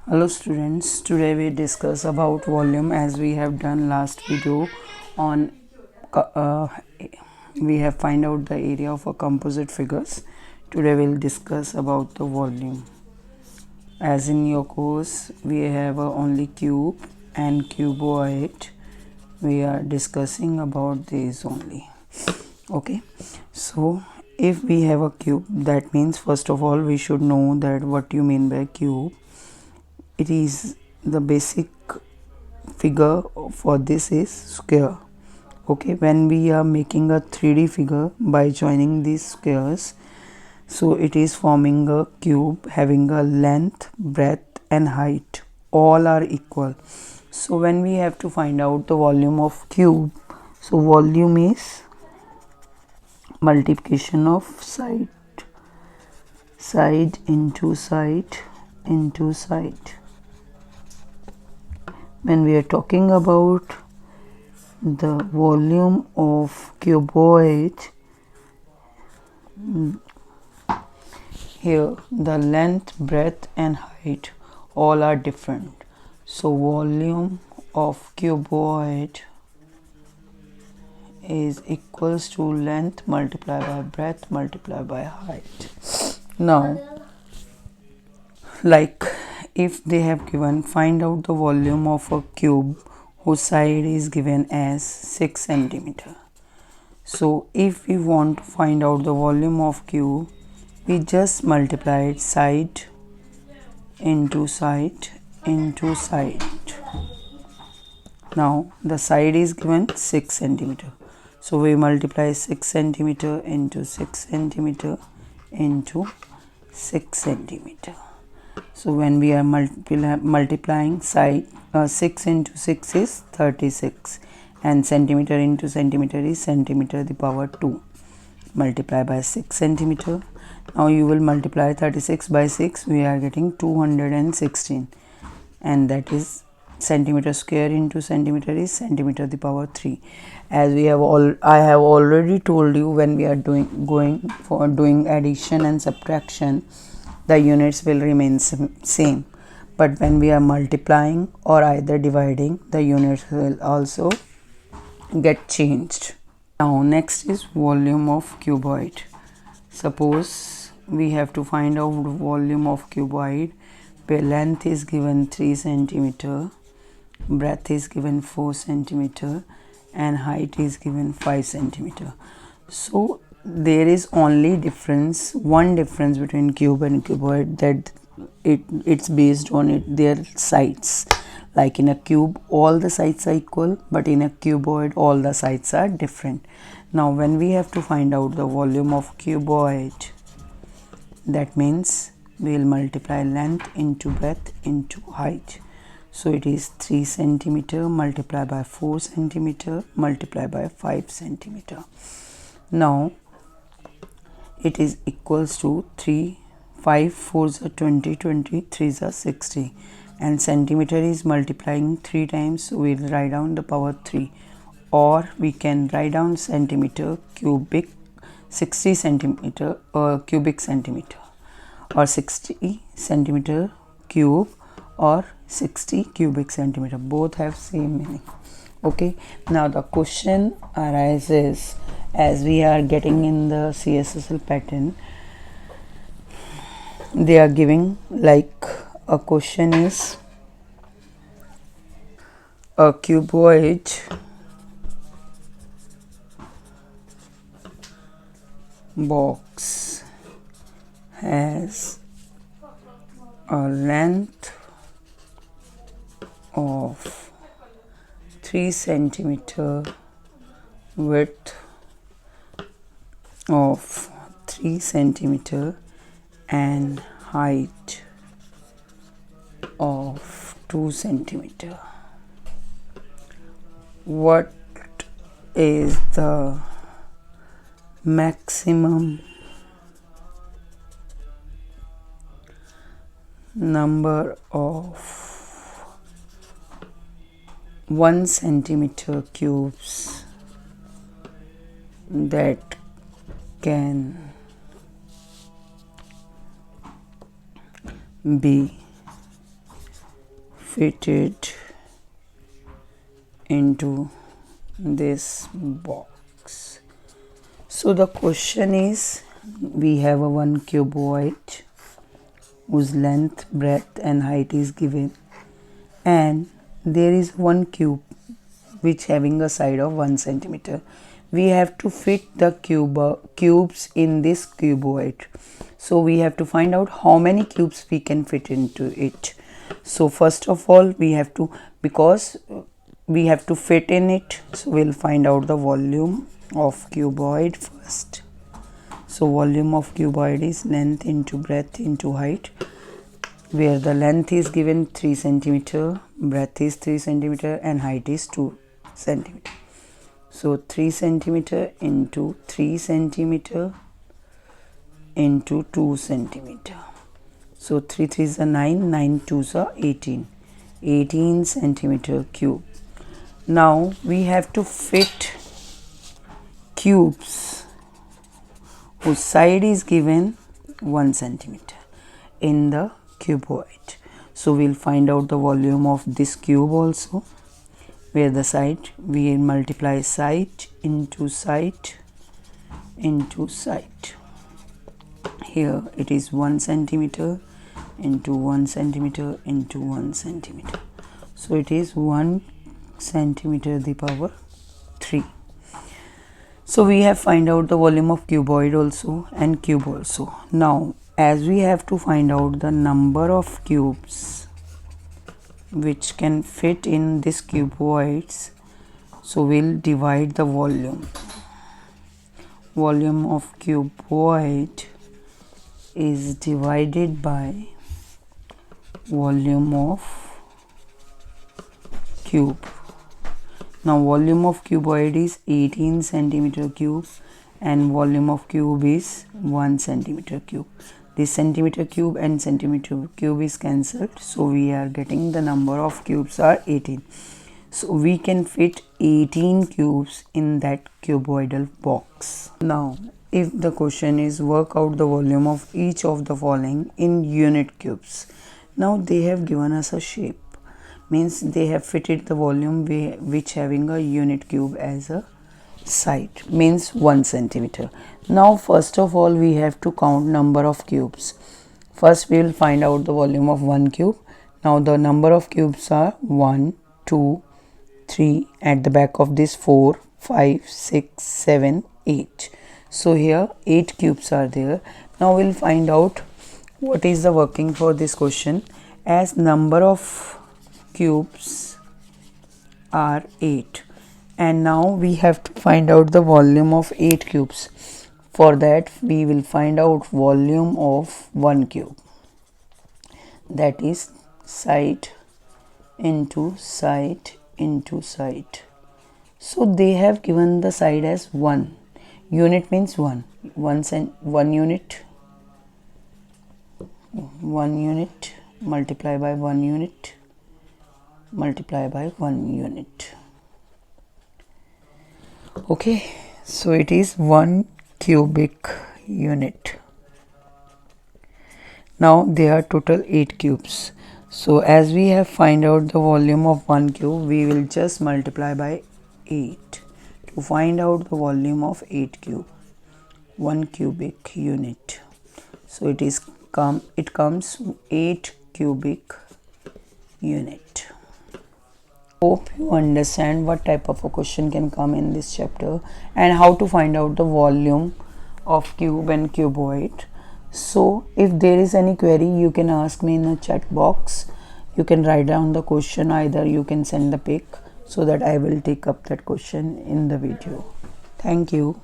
Hello students, today we discuss about volume as we have done last video on we have find out the area of a composite figures. Today we'll discuss about the volume. As in your course we have only cube and cuboid. We are discussing about these only. Okay, so if we have a cube, that means first of all we should know that what you mean by cube. It is the basic figure for this is square. Okay, when we are making a 3D figure by joining these squares, so it is forming a cube having a length, breadth and height, all are equal. So when we have to find out the volume of cube, so volume is multiplication of side into side. When we are talking about the volume of cuboid, here the length, breadth and height all are different. So volume of cuboid is equals to length multiplied by breadth multiplied by height. Now, like if they have given, find out the volume of a cube whose side is given as 6 centimeter. So if we want to find out the volume of cube, we just multiply side into side into side. Now the side is given 6 centimeter. So we multiply 6 centimeter into 6 centimeter into 6 centimeter. So when we are multiplying side, 6 into 6 is 36 and centimeter into centimeter is centimeter the power 2. Multiply by 6 centimeter. Now you will multiply 36 by 6, we are getting 216, and that is centimeter square into centimeter is centimeter the power 3. As we have I have already told you, when we are going for doing addition and subtraction, the units will remain same, but when we are multiplying or either dividing, the units will also get changed. Now next is volume of cuboid. Suppose we have to find out volume of cuboid where length is given 3 centimeter, breadth is given 4 centimeter and height is given 5 centimeter. So there is only one difference between cube and cuboid, that it's based on their sides. Like in a cube all the sides are equal, but in a cuboid all the sides are different. Now when we have to find out the volume of cuboid, that means we will multiply length into breadth into height. So it is 3 centimeter multiplied by 4 centimeter multiplied by 5 centimeter. Now it is equals to 3, 5 4s are 20, 20 3s are 60, and centimeter is multiplying 3 times, so we'll write down the power 3, or we can write down centimeter cubic 60 centimeter or cubic centimeter, or 60 centimeter cube or 60 cubic centimeter, both have same meaning. Okay, now the question arises, as we are getting in the CSSL pattern, they are giving like a question is a cuboid box has a length of 3 centimeter, width of 3 centimeter and height of 2 centimeter. What is the maximum number of 1 centimeter cubes that can be fitted into this box. So the question is, we have a one cuboid whose length, breadth and height is given, and there is one cube which having a side of 1 centimeter. We have to fit the cubes in this cuboid. So we have to find out how many cubes we can fit into it. So first of all, we have to, because we have to fit in it, so we'll find out the volume of cuboid first. So volume of cuboid is length into breadth into height, where the length is given 3 centimeter, breadth is 3 centimeter and height is 2 centimeter. So 3 centimeter into 3 centimeter into 2 centimeter. So 3 3s are 9, 9 2s are 18 centimeter cube. Now we have to fit cubes whose side is given 1 centimeter in the cuboid. So we'll find out the volume of this cube also, where the side, we multiply side into side into side. Here it is 1 centimeter into 1 centimeter into 1 centimeter. So it is 1 centimeter the power 3. So we have find out the volume of cuboid also and cube also. Now as we have to find out the number of cubes which can fit in this cuboids, so we'll divide the volume. Volume of cuboid is divided by volume of cube. Now volume of cuboid is 18 centimeter cube and volume of cube is 1 centimeter cube. This centimeter cube and centimeter cube is cancelled, so we are getting the number of cubes are 18. So we can fit 18 cubes in that cuboidal box. Now if the question is work out the volume of each of the following in unit cubes. Now they have given us a shape, means they have fitted the volume which having a unit cube as a side, means 1 centimeter. Now first of all we have to count number of cubes. First we will find out the volume of one cube. Now the number of cubes are 1 2 3, at the back of this 4 5 6 7 8. So here 8 cubes are there. Now we'll find out what is the working for this question, as number of cubes are 8. And now we have to find out the volume of 8 cubes. For that we will find out volume of 1 cube, that is side into side into side. So they have given the side as 1. Unit means 1 unit, 1 unit multiply by 1 unit multiply by 1 unit. Okay, so it is 1 cubic unit. Now there are total 8 cubes. So as we have find out the volume of 1 cube, we will just multiply by 8 to find out the volume of 8 cube, 1 cubic unit. So it comes 8 cubic unit. Hope you understand what type of a question can come in this chapter and how to find out the volume of cube and cuboid. So if there is any query, you can ask me in the chat box. You can write down the question, either you can send the pic so that I will take up that question in the video. Thank you.